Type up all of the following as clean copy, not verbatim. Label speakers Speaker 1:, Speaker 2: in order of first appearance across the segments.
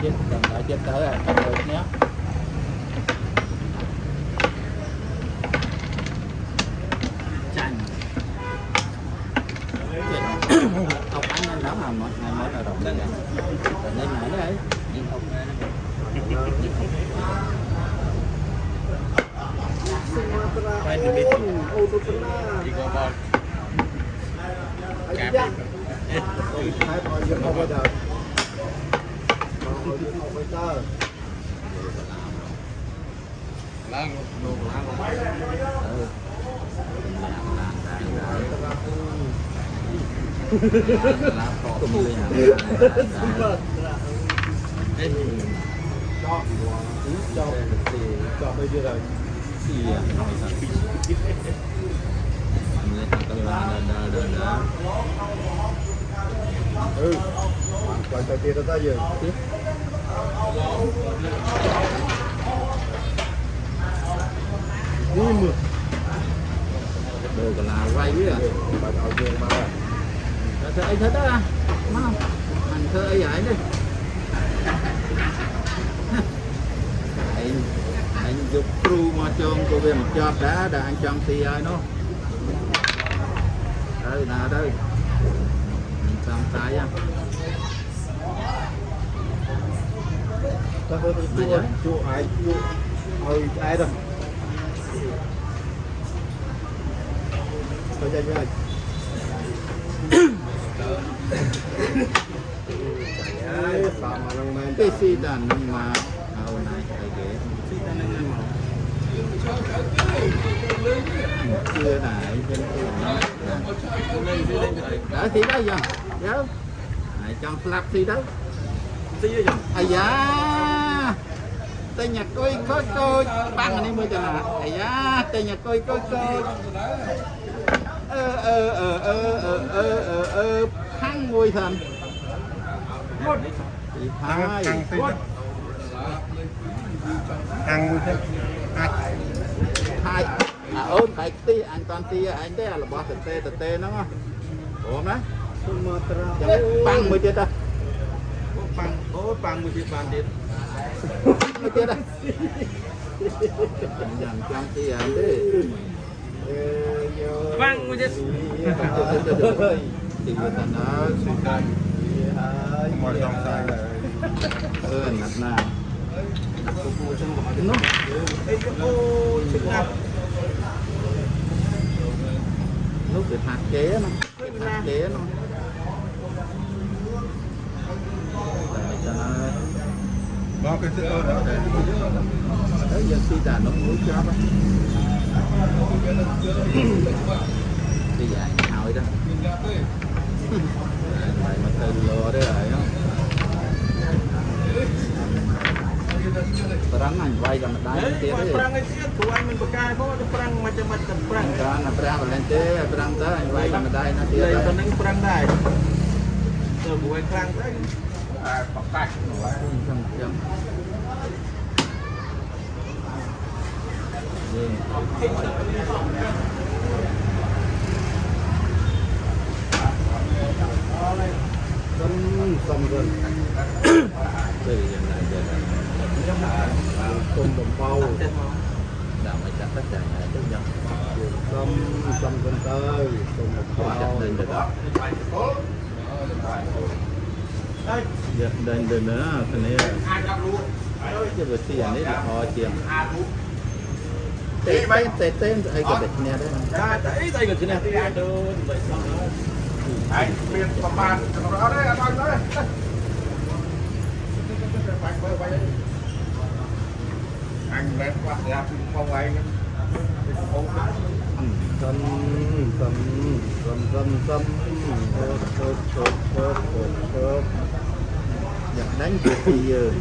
Speaker 1: chứ đừng đợi chết tới rồi không được nhé. Chanh ông anh nên đó mà mỗi ngày mỗi là rộng lên nên nãy đấy nhưng không
Speaker 2: Phải đi Igo bol. Kẹp.
Speaker 3: Hai bao nhiêu không bao giờ.
Speaker 2: Lang đồ lang.
Speaker 1: làm cùng với
Speaker 3: cho bây giờ rồi
Speaker 1: nói sao lên tầng là
Speaker 3: còn cho tiền ra giờ
Speaker 1: đồ còn là quay với à
Speaker 3: bà tạo tiền mà
Speaker 1: thơ ấy thật á má không anh thơ ấy vậy đi anh dục cru mà chôn cô về một job đã anh trong thì ai nó đây là đây xong tay á
Speaker 3: ta có chua ai đâu tôi cho anh
Speaker 1: cái xi đàn mà hồi này thầy ghế chưa đại trên đã thì đó giờ nhớ trong slap thì đó ai da tay nhạc coi băng này mới cho là ai da tay nhạc coi hăng mùi thần hai ôn phải tí anh toàn tí anh đấy là bỏ thật tê nó ổn đó băng mới chết à
Speaker 2: Bang mesti bandit.
Speaker 1: mới chết à dàn trong tí anh đấy
Speaker 2: Bang mesti.
Speaker 1: thì người ta nói
Speaker 3: mọi dòng sai là
Speaker 1: nạt nào nó lúc được hạt kế nó
Speaker 3: có cái sữa đó để
Speaker 1: đấy giờ khi đàn nó muối cho á bây giờ hỏi đó mày mà từ lừa đấy rồi perang anh quay còn đai kia đấy
Speaker 2: Perang itu tuan men bekai kok perang macam-macam perang.
Speaker 1: perang valente perang tới anh quay còn đai nó kia
Speaker 2: Đây
Speaker 1: đấy
Speaker 2: con đánh perang đây. Rồi buổi perang tới. Bọc tay.
Speaker 3: xong rồi
Speaker 1: từ giờ này
Speaker 3: tôm đồng bao
Speaker 1: đạo mày chặt tất cả nhà chứ dân
Speaker 3: xong con tơi tôm đồng
Speaker 1: chặt
Speaker 3: bao
Speaker 1: lên được đó giờ lên được nữa cái này cái vật gì này là họ chiếm tên ai cái bịch này đấy
Speaker 2: Tay ke sini. Aduh.
Speaker 3: ai miền Bắc Ban đó đấy anh đấy anh bé qua ra không ai
Speaker 1: Nhật đánh việc gì giờ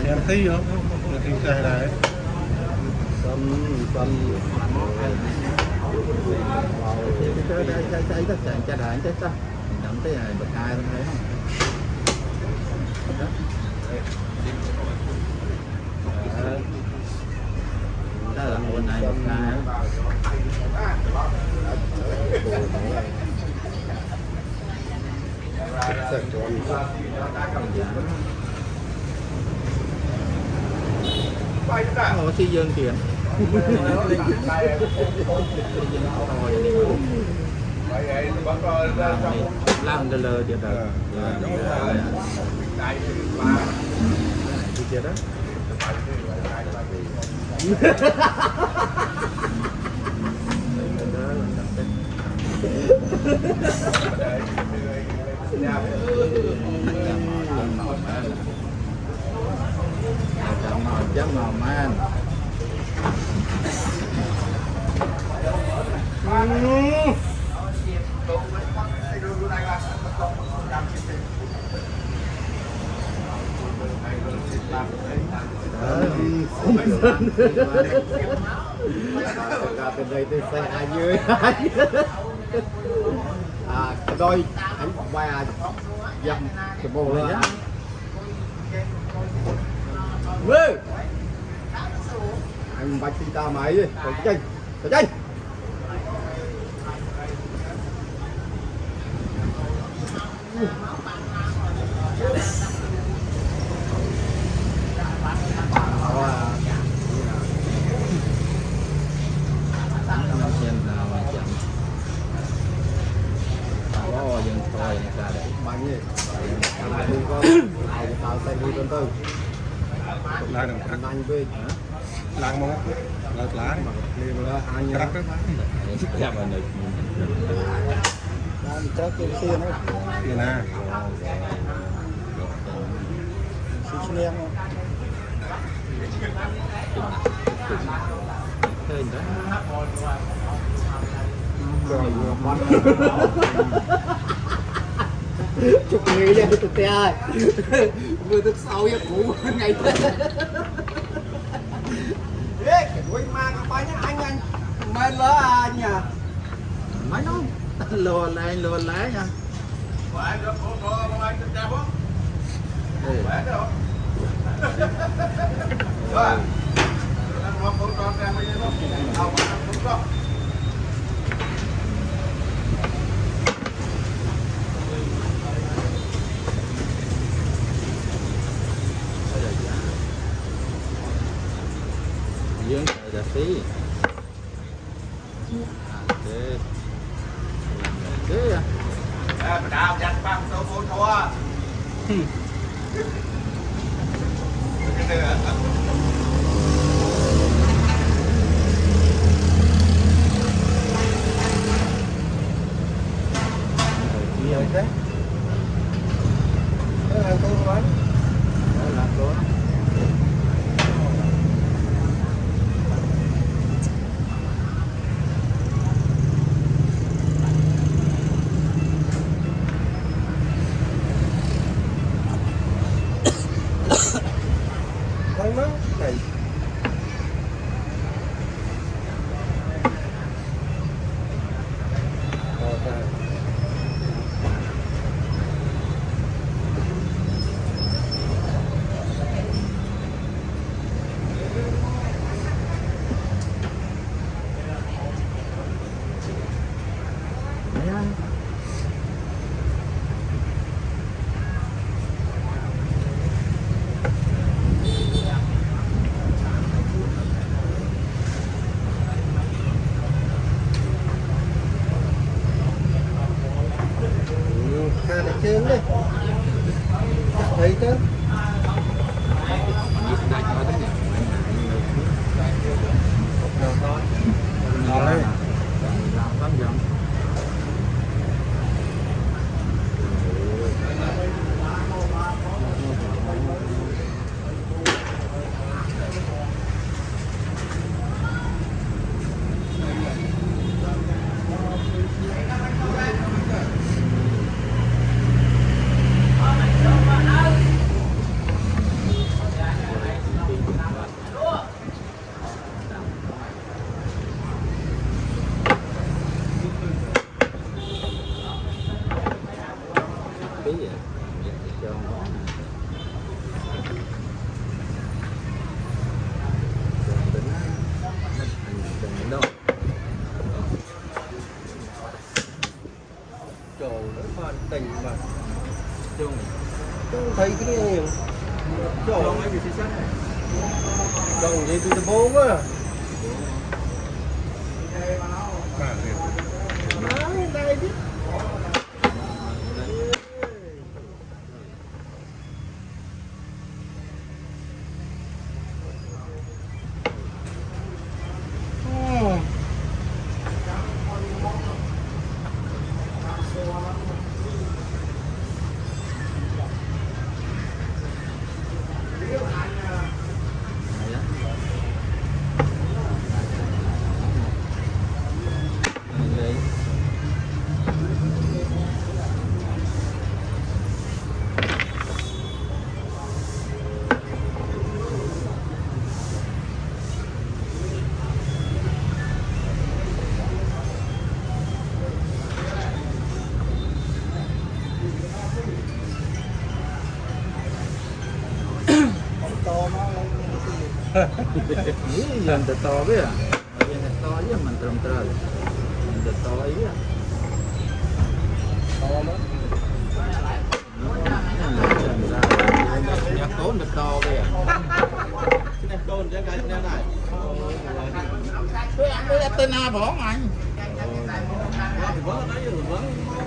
Speaker 3: em thấy không thì sai đấy
Speaker 1: chạy cha đại chết sao nhận tới này bậc hai không thấy không đó là bên này bậc hai
Speaker 3: sạch rồi Bay chúng ta.
Speaker 1: Ồ, si dương tiền. Làm cái lờ chưa được. Chưa đó. Chấm ngò man. Bên đây tôi xe ai dưới đôi anh ba dầm cái bồ lên nhá anh bạch đi ta máy đi chạy chạy
Speaker 2: Lại đừng cắt
Speaker 1: anh về
Speaker 2: lạng mông lợt lá
Speaker 1: liền là anh
Speaker 2: cắt đó
Speaker 1: dạ mà này chắc cái xe nó
Speaker 2: vậy nè
Speaker 1: xin em thôi đó rồi con chụp người lên từ te ơi vừa thức sau ya cũ ngày ê cái đuôi ma cái bay nhá anh men lỡ anh nhỉ mấy nó lùa lại nha
Speaker 3: Khỏe được, có ai trên cha không? Khỏe được. Rồi. Đang ngọc con tròn ra bây giờ không? Không, không có.
Speaker 1: Dương là phí. Thế à.
Speaker 3: Mà đào chặt bằng tô vô thua.
Speaker 1: Nhiều thế. Đó là cô bán. Đó là cô.
Speaker 2: Thằng nó này
Speaker 1: Trên đi. Thấy chứ.
Speaker 2: rồi thấy cái này cho mấy cái xí xách này trồng gì từ bố quá đây chứ
Speaker 1: Ini yang teto ya. Yang teto aja manteram terus. Yang teto aja. Nhà cốn được to kìa.
Speaker 2: cái này đôn cho cái này
Speaker 1: Cái tên A bỏ anh.
Speaker 2: vẫn nói vẫn